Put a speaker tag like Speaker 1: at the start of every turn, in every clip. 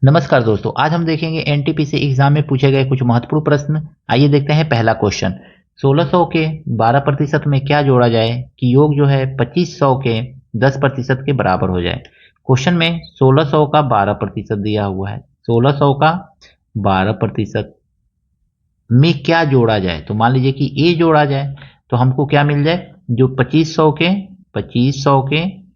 Speaker 1: नमस्कार दोस्तों, आज हम देखेंगे एनटीपीसी एग्जाम में पूछे गए कुछ महत्वपूर्ण प्रश्न। आइए देखते हैं पहला क्वेश्चन। 1600 के 12% में क्या जोड़ा जाए कि योग जो है 2500 के 10% के बराबर हो जाए। क्वेश्चन में 1600 का 12% दिया हुआ है। 1600 का 12% में क्या जोड़ा जाए, तो मान लीजिए कि ए जोड़ा जाए तो हमको क्या मिल जाए, जो 2500 के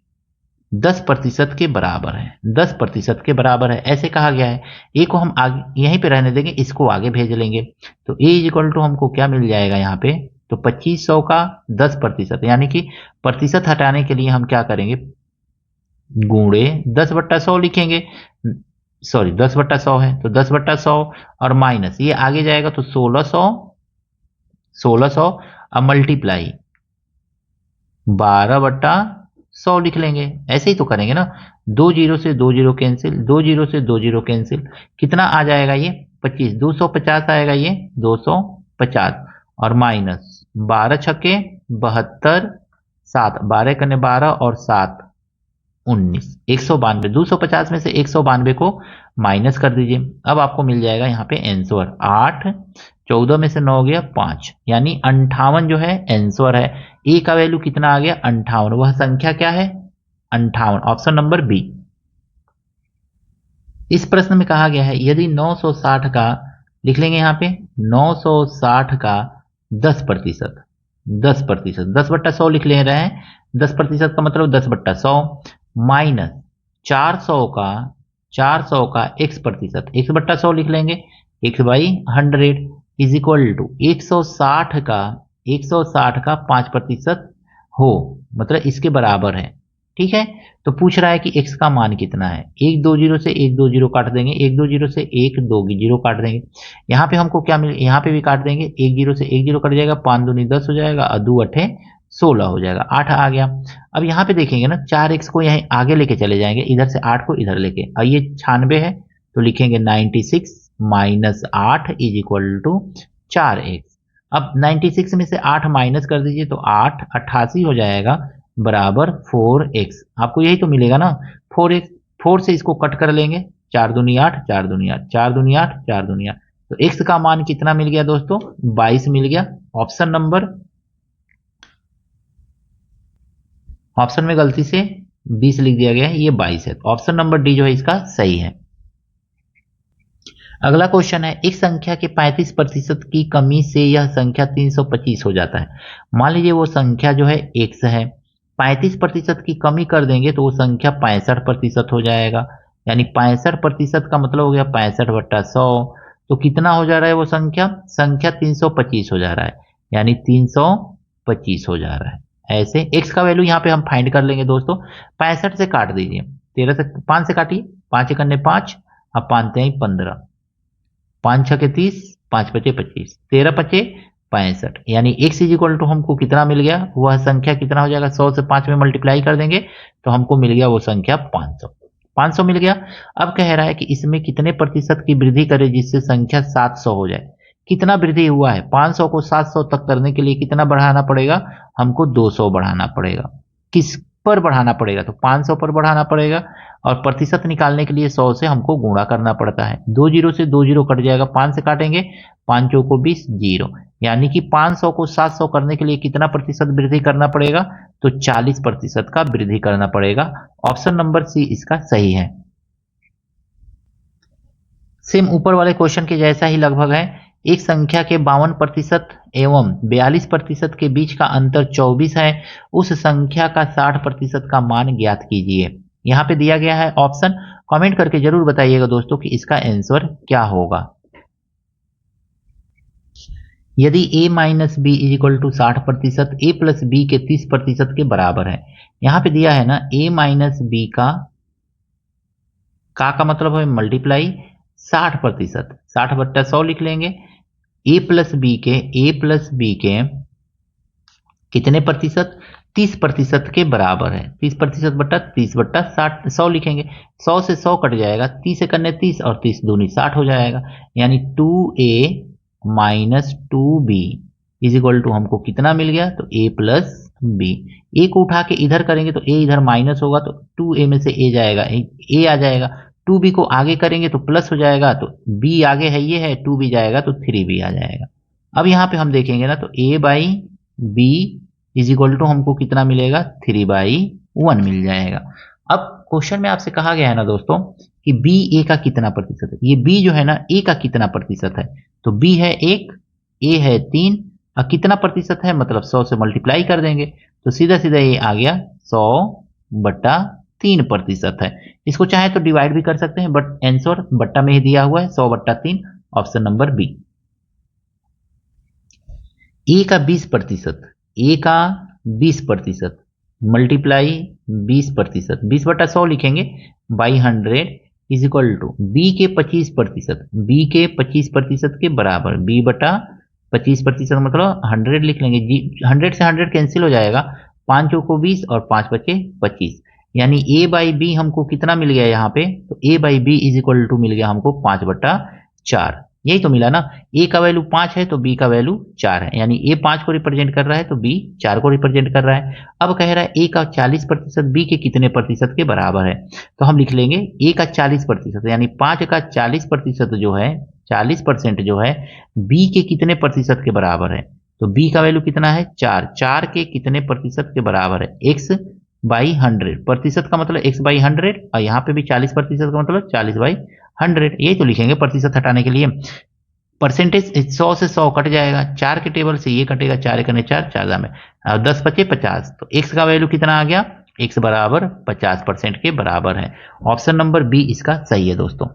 Speaker 1: 10% के बराबर है। 10% के बराबर है ऐसे कहा गया है। ए को हम आगे यहीं पे रहने देंगे, इसको आगे भेज लेंगे। तो ए इक्वल टू हमको क्या मिल जाएगा यहाँ पे, तो 2500 का 10%, यानी कि प्रतिशत हटाने के लिए हम क्या करेंगे, गुणे 10/100 लिखेंगे। सॉरी, 10/100 है तो 10/100 और माइनस ये आगे जाएगा तो 1600 अब मल्टीप्लाई 12/100 लिख लेंगे। ऐसे ही तो करेंगे ना, 2 जीरो से 2 जीरो कैंसिल, 2 जीरो से 2 जीरो कैंसिल, कितना आ जाएगा ये 25, 250 आएगा ये 250 और माइनस 12 छक्के 72, 7 12 कने 12 और 7 19, 192। 250 में से 192 को माइनस कर दीजिए। अब आपको मिल जाएगा यहाँ पे आंसर 8, 14 में से 9 गया 5, यानी 58 जो है आंसर है। ए का वैल्यू कितना आ गया 58, वह संख्या क्या है 58, ऑप्शन नंबर बी। इस प्रश्न में कहा गया है यदि 960 का, लिख लेंगे यहाँ पे 960 का 10%, 10%, 10/100 लिख ले रहे हैं। 10% का मतलब 10/100 माइनस 400 का x%, x/100 लिख लेंगे, x/100 इज इक्वल टू 160 का 5% हो, मतलब इसके बराबर है। ठीक है, तो पूछ रहा है कि x का मान कितना है। एक दो जीरो से एक दो जीरो काट देंगे, एक दो जीरो से एक दो जीरो काट देंगे। यहाँ पे हमको क्या मिल, यहाँ पे भी काट देंगे, एक जीरो से एक जीरो कट जाएगा, 5 दूनी 10 हो जाएगा और 2 अठे 16 हो जाएगा, 8 आ गया। अब यहाँ पे देखेंगे ना, 4x को यहीं आगे लेके चले जाएंगे, इधर से 8 को इधर लेके, और ये 96 है तो लिखेंगे 96 minus 8 is equal to 4x। अब 96 में से 8 माइनस कर दीजिए तो 8 88 हो जाएगा बराबर 4x। आपको यही तो मिलेगा ना 4x। 4 से इसको कट कर लेंगे, 4 दूनी 8, 4 दूनी 8, 4 दूनी 8, 4 दूनी 8, तो x का मान कितना मिल गया दोस्तों, 22 मिल गया। ऑप्शन नंबर, ऑप्शन में गलती से 20 लिख दिया गया है, ये 22 है, तो ऑप्शन नंबर डी जो है इसका सही है। अगला क्वेश्चन है, एक संख्या के 35% की कमी से यह संख्या 325 हो जाता है। मान लीजिए वो संख्या जो है x है, 35% की कमी कर देंगे तो वो संख्या 65% हो जाएगा, यानी 65% का मतलब हो गया 65/100। तो कितना हो जा रहा है वो संख्या, संख्या 325 हो जा रहा है, यानी 325 हो जा रहा है। ऐसे x का वैल्यू यहाँ पे हम फाइंड कर लेंगे दोस्तों। 65 से काट दीजिए, 13 से 5 से काटिए, 5 1 5, अब 5 3 15, 5 छके 30, 5 पचे 25, 13 पचे 65, यानी x इज इक्वल टू हमको कितना मिल गया, वह संख्या कितना हो जाएगा, 100 से 5 में मल्टीप्लाई कर देंगे तो हमको मिल गया वो संख्या 500, 500 मिल गया। अब कह रहा है कि इसमें कितने प्रतिशत की वृद्धि करें जिससे संख्या 700 हो जाए। कितना वृद्धि हुआ है, 500 को 700 तक करने के लिए कितना बढ़ाना पड़ेगा, हमको 200 बढ़ाना पड़ेगा। किस पर बढ़ाना पड़ेगा, तो 500 पर बढ़ाना पड़ेगा, और प्रतिशत निकालने के लिए 100 से हमको गुणा करना पड़ता है। 2 जीरो से 2 जीरो कट जाएगा, 5 से काटेंगे, 5 चौको 20 जीरो, यानी कि 500 को 700 करने के लिए कितना प्रतिशत वृद्धि करना पड़ेगा, तो 40% का वृद्धि करना पड़ेगा। ऑप्शन नंबर सी इसका सही है। सेम ऊपर वाले क्वेश्चन के जैसा ही लगभग है। एक संख्या के 52% एवं 42% के बीच का अंतर 24 है, उस संख्या का 60% का मान ज्ञात कीजिए। यहाँ पे दिया गया है ऑप्शन, कमेंट करके जरूर बताइएगा दोस्तों कि इसका आंसर क्या होगा। यदि a minus B is equal to 60%, A plus B के 30% के बराबर है। यहाँ पे दिया है ना a माइनस बी का मतलब है मल्टीप्लाई 60%, 60/100 लिख लेंगे। ए प्लस बी के कितने प्रतिशत, 30% के बराबर है, 30% बटा 30/60, 100 लिखेंगे, 100 से 100 कट जाएगा, 30 से करने 30 और 30 दूनी 60 हो जाएगा, यानी 2a minus 2b is equal to हमको कितना मिल गया, तो a प्लस बी। ए को उठा के इधर करेंगे तो a इधर माइनस होगा तो 2a में से a जाएगा, a आ जाएगा, 2b को आगे करेंगे तो प्लस हो जाएगा, तो b आगे है ये है, 2b जाएगा तो 3b आ जाएगा। अब यहाँ पे हम देखेंगे ना तो a by B is equal to हमको कितना मिलेगा, 3/1 मिल जाएगा। अब क्वेश्चन में आपसे कहा गया है ना दोस्तों कि b a का कितना प्रतिशत है, ये b जो है ना a का कितना प्रतिशत है, तो b है 1, a है 3 और कितना प्रतिशत है मतलब 100 से मल्टीप्लाई कर देंगे तो सीधा सीधा ये आ गया 100/3% है। इसको चाहे तो डिवाइड भी कर सकते हैं बट आंसर बट्टा में ही दिया हुआ है 100/3, ऑप्शन नंबर बी। ए का 20%, ए का 20% मल्टीप्लाई 20%, 20/100 लिखेंगे by 100 is equal to B के 25%, बी के 25% के बराबर, b/25% मतलब 100 लिख लेंगे जी, 100 से 100 कैंसिल हो जाएगा, 5 को 20 और 5 बचे 25, यानी a बाई बी हमको कितना मिल गया यहाँ पे, तो a by B is equal to मिल गया हमको 5/4, यही तो मिला ना, a का वैल्यू 5 है तो b का वैल्यू 4 है, यानी a 5 को रिप्रेजेंट कर रहा है तो b 4 को रिप्रेजेंट कर रहा है। अब कह रहा है a का 40% b के कितने प्रतिशत के बराबर है, तो हम लिख लेंगे a का 40%, यानी 5 का 40% जो है, 40% जो है b के कितने प्रतिशत के बराबर है, तो b का वैल्यू कितना है 4, 4 के कितने प्रतिशत के बराबर है, x/100, प्रतिशत का मतलब x/100 और यहाँ पे भी 40% का मतलब 40/100, ये तो लिखेंगे प्रतिशत हटाने के लिए। परसेंटेज 100 से 100 कट जाएगा, 4 के टेबल से ये कटेगा, 4 कने 4, 4 में 10 बचे 50, तो x का वैल्यू कितना आ गया, x बराबर 50% के बराबर है। ऑप्शन नंबर बी इसका सही है दोस्तों।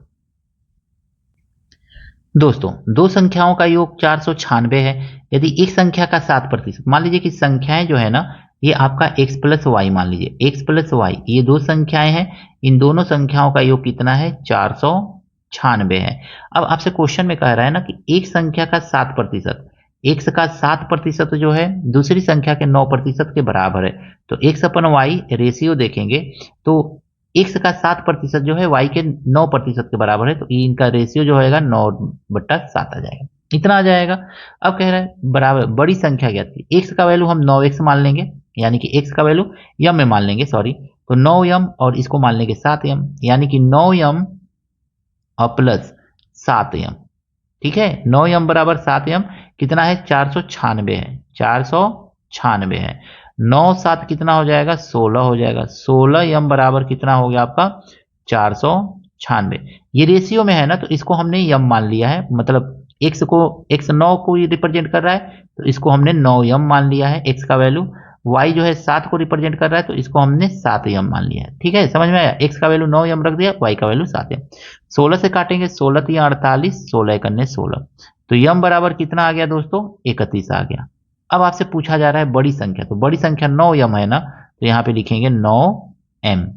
Speaker 1: दोस्तों दो संख्याओं का योग 496 है, यदि एक संख्या का 7%, मान लीजिए कि संख्याएं जो है ना ये आपका x प्लस वाई, मान लीजिए x प्लस वाई, ये दो संख्याएं हैं, इन दोनों संख्याओं का योग कितना है 496 है। अब आपसे क्वेश्चन में कह रहा है ना कि एक संख्या का 7%, x का 7% जो है दूसरी संख्या के 9% के बराबर है, तो x/y रेशियो देखेंगे तो x का 7% जो है y के 9% के बराबर है, तो इनका रेशियो जो होगा 9/7 आ जाएगा, इतना आ जाएगा। अब कह रहा है बराबर बड़ी संख्या ज्ञात की, x का वैल्यू हम 9x मान लेंगे, यानी कि x का वैल्यू यम में मान लेंगे, सॉरी, तो 9m और इसको मान लेंगे 7m, यानी कि 9m और प्लस 7m, ठीक है, 9m बराबर 7m कितना है 496 है, 496 है, 9 7 कितना हो जाएगा 16 हो जाएगा, 16m बराबर कितना हो गया आपका 496। ये रेशियो में है ना तो इसको हमने यम मान लिया है, मतलब x को, x 9 को रिप्रेजेंट कर रहा है तो इसको हमने 9m मान लिया है x का वैल्यू, y जो है 7 को रिप्रेजेंट कर रहा है तो इसको हमने 7m मान लिया है, ठीक है, समझ में आया, x का वैल्यू 9m रख दिया, y का वैल्यू 7m। 16 से काटेंगे 16 3 48, 16 कन्ने 16, तो यम बराबर कितना आ गया दोस्तों 31 आ गया। अब आपसे पूछा जा रहा है बड़ी संख्या, तो बड़ी संख्या 9m है ना, तो यहाँ पे लिखेंगे 9m,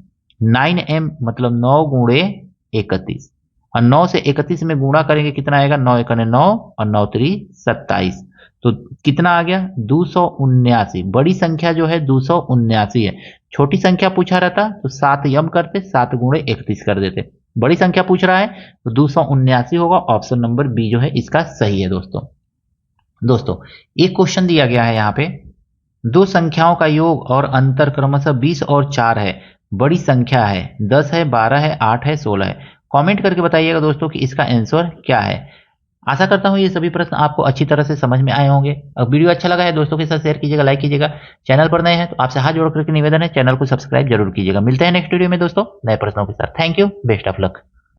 Speaker 1: 9m मतलब 9 गुणे 31, और 9 से 31 में गुणा करेंगे कितना आएगा, 9 एकने 9 और 9 3 27, तो कितना आ गया 279। बड़ी संख्या जो है 279 है, छोटी संख्या पूछा रहता तो 7m करते, 7 गुणे 31 कर देते, बड़ी संख्या पूछ रहा है तो 279 होगा, ऑप्शन नंबर बी जो है इसका सही है दोस्तों। दोस्तों एक क्वेश्चन दिया गया है यहाँ पे, दो संख्याओं का योग और अंतर क्रमशः 20 और 4 है, बड़ी संख्या है 10 है 12 है 8 है 16 है, कमेंट करके बताइएगा दोस्तों कि इसका आंसर क्या है। आशा करता हूं ये सभी प्रश्न आपको अच्छी तरह से समझ में आए होंगे। अब वीडियो अच्छा लगा है दोस्तों के साथ शेयर कीजिएगा, लाइक कीजिएगा, चैनल पर नए हैं तो आपसे हाथ जोड़ करके निवेदन है चैनल को सब्सक्राइब जरूर कीजिएगा। मिलते हैं नेक्स्ट वीडियो में दोस्तों नए प्रश्नों के साथ। Thank you, best of luck.